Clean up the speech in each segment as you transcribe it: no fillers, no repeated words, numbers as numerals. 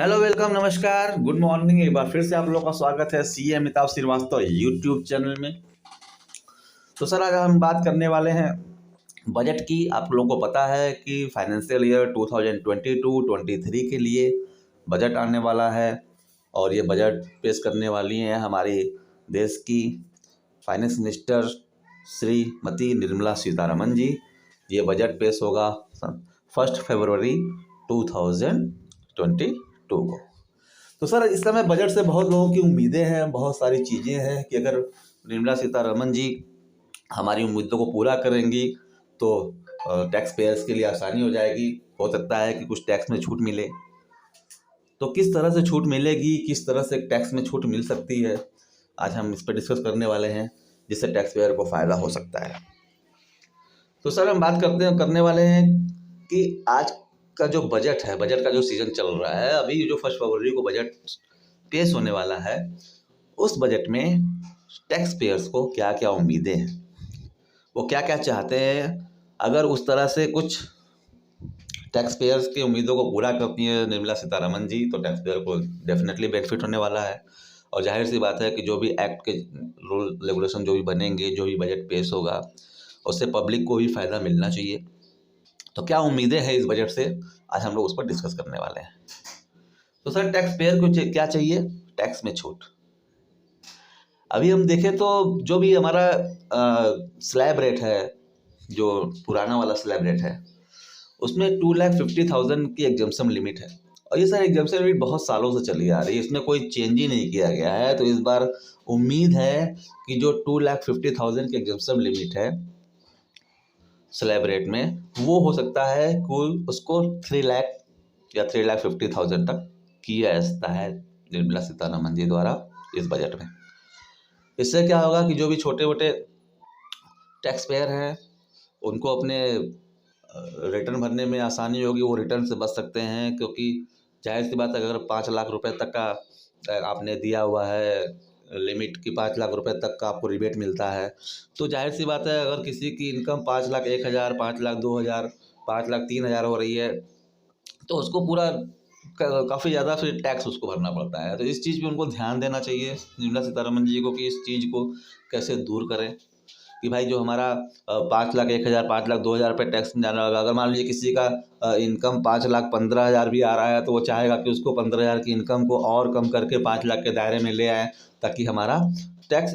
Hello, welcome, नमस्कार, good morning. एक बार फिर से आप लोगों का स्वागत है CA Amitabh Shrivastava YouTube channel में। तो सर, आज हम बात करने वाले हैं बजट की। आप लोगों को पता है कि फाइनेंशियल ईयर 2022-23 के लिए बजट आने वाला है और ये बजट पेश करने वाली हैं हमारी देश की फाइनेंस मिनिस्टर श्रीमती निर्मला सीतारमन जी। ये बजट पेश होगा 1 फरवरी 2022 को। तो सर, इस समय बजट से बहुत लोगों की उम्मीदें हैं, बहुत सारी चीज़ें हैं कि अगर निर्मला सीतारमन जी हमारी उम्मीदों को पूरा करेंगी तो टैक्स पेयर्स के लिए आसानी हो जाएगी। हो सकता है कि कुछ टैक्स में छूट मिले, तो किस तरह से छूट मिलेगी, किस तरह से टैक्स में छूट मिल सकती है, आज हम इस पर डिस्कस करने वाले हैं, जिससे टैक्स पेयर को फ़ायदा हो सकता है। तो सर, हम बात करने वाले हैं कि आज का जो बजट है, बजट का जो सीजन चल रहा है, अभी जो 1 फरवरी को बजट पेश होने वाला है, उस बजट में टैक्स पेयर्स को क्या क्या उम्मीदें हैं, वो क्या क्या चाहते हैं। अगर उस तरह से कुछ टैक्स पेयर्स की उम्मीदों को पूरा करती है निर्मला सीतारमन जी, तो टैक्स पेयर को डेफिनेटली बेनिफिट होने वाला है। और जाहिर सी बात है कि जो भी एक्ट के रूल रेगुलेशन जो भी बनेंगे, जो भी बजट पेश होगा, उससे पब्लिक को भी फ़ायदा मिलना चाहिए। तो क्या उम्मीदें हैं इस बजट से, आज हम लोग उस पर डिस्कस करने वाले हैं। तो सर, टैक्स पेयर को क्या चाहिए? टैक्स में छूट। अभी हम देखें तो जो भी हमारा स्लैब रेट है, जो पुराना वाला स्लैब रेट है, उसमें 2,50,000 की एग्जम्पशन लिमिट है। और ये सर एग्जम्पशन लिमिट बहुत सालों से चली आ रही है, इसमें कोई चेंज ही नहीं किया गया है। तो इस बार उम्मीद है कि जो 2,50,000 की एग्जम्पशन लिमिट है स्लैब रेट में, वो हो सकता है कोई उसको 3 लाख या 3,50,000 तक किया जा सकता है निर्मला सीतारमन जी द्वारा इस बजट में। इससे क्या होगा कि जो भी छोटे मोटे टैक्स पेयर हैं, उनको अपने रिटर्न भरने में आसानी होगी, वो रिटर्न से बच सकते हैं। क्योंकि जाहिर सी बात है, अगर 5 लाख रुपए तक का आपने दिया हुआ है लिमिट की, 5 लाख रुपए तक का आपको रिबेट मिलता है, तो जाहिर सी बात है अगर किसी की इनकम 5,01,000, 5,02,000, 5,03,000 हो रही है, तो उसको पूरा काफ़ी ज़्यादा फिर टैक्स उसको भरना पड़ता है। तो इस चीज़ पे उनको ध्यान देना चाहिए निर्मला सीतारमन जी को कि इस चीज़ को कैसे दूर करें कि भाई जो हमारा 5,01,000, 5,02,000 रुपये टैक्स में जाना होगा। अगर मान लीजिए किसी का इनकम 5,15,000 भी आ रहा है, तो वो चाहेगा कि उसको 15,000 की इनकम को और कम करके 5 लाख के दायरे में ले आए, ताकि हमारा टैक्स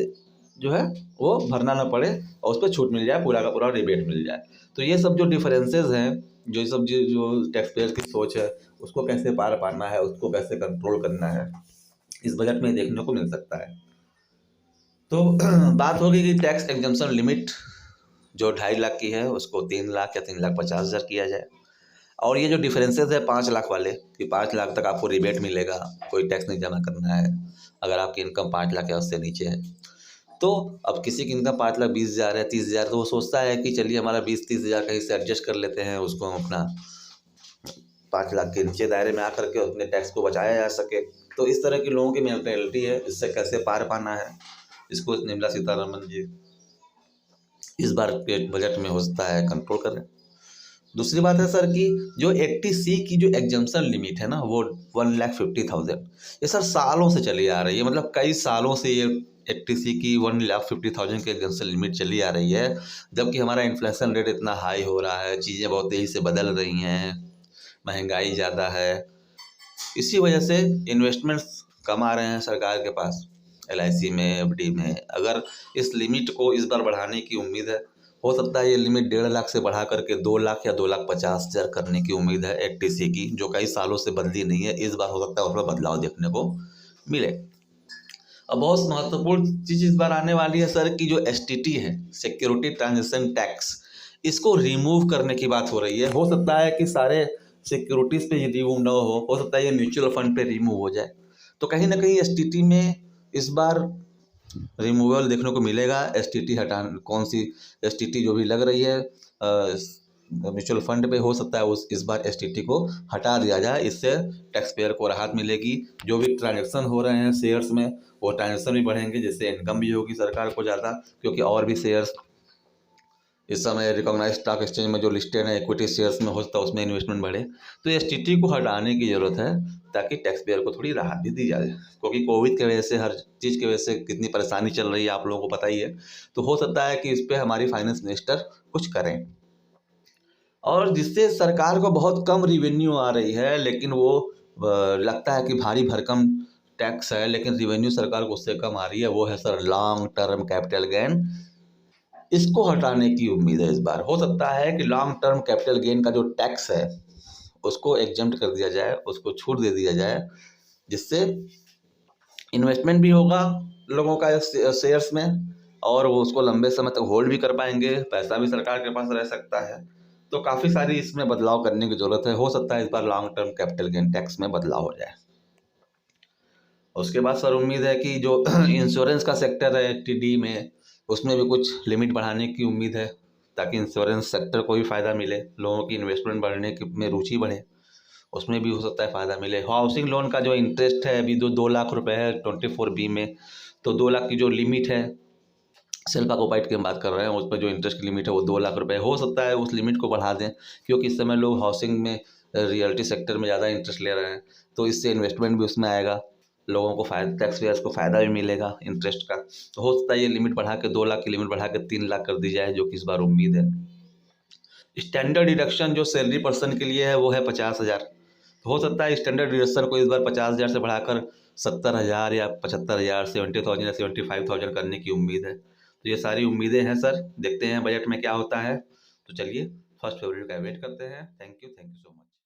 जो है वो भरना ना पड़े और उस पर छूट मिल जाए, पूरा का पूरा रिबेट मिल जाए। तो ये सब जो डिफरेंसेस हैं, जो सब जो टैक्स पेयर की सोच है, उसको कैसे पार पाना है, उसको कैसे कंट्रोल करना है, इस बजट में देखने को मिल सकता है। तो बात होगी कि टैक्स एग्जम्पशन लिमिट जो 2.5 लाख की है, उसको 3 लाख या 3,50,000 किया जाए। और ये जो डिफरेंसेस है 5 लाख वाले, कि 5 लाख तक आपको रिबेट मिलेगा, कोई टैक्स नहीं जमा करना है अगर आपकी इनकम 5 लाख या उससे नीचे है। तो अब किसी की इनकम 5,20,000 है, 30,000, तो वो सोचता है कि चलिए हमारा 20-30,000 कहीं से एडजस्ट कर लेते हैं, उसको हम अपना 5 लाख के नीचे दायरे में आकर के अपने टैक्स को बचाया जा सके। तो इस तरह की लोगों की मेंटेलिटी है, इससे कैसे पार पाना है, इसको निर्मला सीतारमन जी इस बार के बजट में हो सकता है कंट्रोल करें। दूसरी बात है सर कि जो 80C की जो एग्जम्पशन लिमिट है ना, वो 1,50,000, ये सर सालों से चली आ रही है। मतलब कई सालों से ये 80C की 1,50,000 की एग्जम्पशन लिमिट चली आ रही है, जबकि हमारा इन्फ्लेशन रेट इतना हाई हो रहा है, चीज़ें बहुत तेज़ी से बदल रही हैं, महंगाई ज़्यादा है। इसी वजह से इन्वेस्टमेंट्स कम आ रहे हैं सरकार के पास, LIC में, FD में। अगर इस लिमिट को इस बार बढ़ाने की उम्मीद है, हो सकता है ये लिमिट 1.5 लाख से बढ़ा करके 2 लाख या 2,50,000 करने की उम्मीद है 80C की, जो कई सालों से बदली नहीं है। इस बार हो सकता है उसमें बदलाव देखने को मिले। अब बहुत महत्वपूर्ण चीज़ इस बार आने वाली है सर, की जो STT है, सिक्योरिटी ट्रांजेक्शन टैक्स, इसको रिमूव करने की बात हो रही है। हो सकता है कि सारे सिक्योरिटीज़ पे ये रिमूव ना हो सकता है ये म्यूचुअल फंड पे रिमूव हो जाए। तो कहीं ना कहीं STT में इस बार रिमूवल देखने को मिलेगा। STT हटाने, कौन सी STT जो भी लग रही है म्यूचुअल फंड पे, हो सकता है उस इस बार STT को हटा दिया जाए। इससे टैक्स पेयर को राहत मिलेगी। जो भी ट्रांजेक्शन हो रहे हैं शेयर्स में, वो ट्रांजेक्शन भी बढ़ेंगे, जिससे इनकम भी होगी सरकार को ज़्यादा, क्योंकि और भी शेयर्स इस समय रिकॉग्नाइज स्टॉक एक्सचेंज में जो लिस्टेड है इक्विटी शेयर्स में, हो सकता है उसमें इन्वेस्टमेंट बढ़े। तो STT को हटाने की ज़रूरत है। ताकि टैक्स पेयर को थोड़ी राहत भी दी जाए, क्योंकि कोविड की वजह से, हर चीज़ की वजह से कितनी परेशानी चल रही है आप लोगों को पता ही है। तो हो सकता है कि इस पे हमारी फाइनेंस मिनिस्टर कुछ करें, और जिससे सरकार को बहुत कम रिवेन्यू आ रही है, लेकिन वो लगता है कि भारी भरकम टैक्स है, लेकिन रिवेन्यू सरकार को उससे कम आ रही है, वो है sir long term capital gain. इसको हटाने की उम्मीद है इस बार। हो सकता है कि लॉन्ग टर्म कैपिटल गेन का जो टैक्स है उसको एग्जम्प्ट कर दिया जाए, उसको छूट दे दिया जाए, जिससे इन्वेस्टमेंट भी होगा लोगों का शेयर्स में, और वो उसको लंबे समय तक होल्ड भी कर पाएंगे, पैसा भी सरकार के पास रह सकता है। तो काफ़ी सारी इसमें बदलाव करने की ज़रूरत है। हो सकता है इस बार long term capital gain tax में बदलाव हो जाए। उसके बाद सर उम्मीद है कि जो इंश्योरेंस का सेक्टर है टीडी में, उसमें भी कुछ लिमिट बढ़ाने की उम्मीद है, ताकि इंश्योरेंस सेक्टर को भी फ़ायदा मिले, लोगों की इन्वेस्टमेंट बढ़ने की में रुचि बढ़े, उसमें भी हो सकता है फ़ायदा मिले। हाउसिंग लोन का जो इंटरेस्ट है अभी जो 2 लाख रुपए है 24B में, तो 2 लाख की जो लिमिट है, शिल्पा कोपाइट की हम बात कर रहे हैं, उस पर जो इंटरेस्ट की लिमिट है वो 2 लाख रुपए, हो सकता है उस लिमिट को बढ़ा दें, क्योंकि इस समय लोग हाउसिंग में, रियल्टी सेक्टर में ज़्यादा इंटरेस्ट ले रहे हैं, तो इससे इन्वेस्टमेंट भी उसमें आएगा, लोगों को फ़ायदा, टैक्स पेयर्स को फ़ायदा भी मिलेगा इंटरेस्ट का। तो हो सकता है ये लिमिट बढ़ा के 2 लाख की लिमिट बढ़ा के 3 लाख कर दी जाए, जो कि इस बार उम्मीद है। स्टैंडर्ड डिडक्शन जो सैलरी पर्सन के लिए है वो है 50,000। तो हो सकता है स्टैंडर्ड डिडक्शन को इस बार 50,000 से बढ़ाकर 70,000 या 75,000, 70,000 या 75,000 करने की उम्मीद है। तो ये सारी उम्मीदें हैं सर, देखते हैं बजट में क्या होता है। तो चलिए 1 फरवरी का वेट करते हैं। Thank you so much.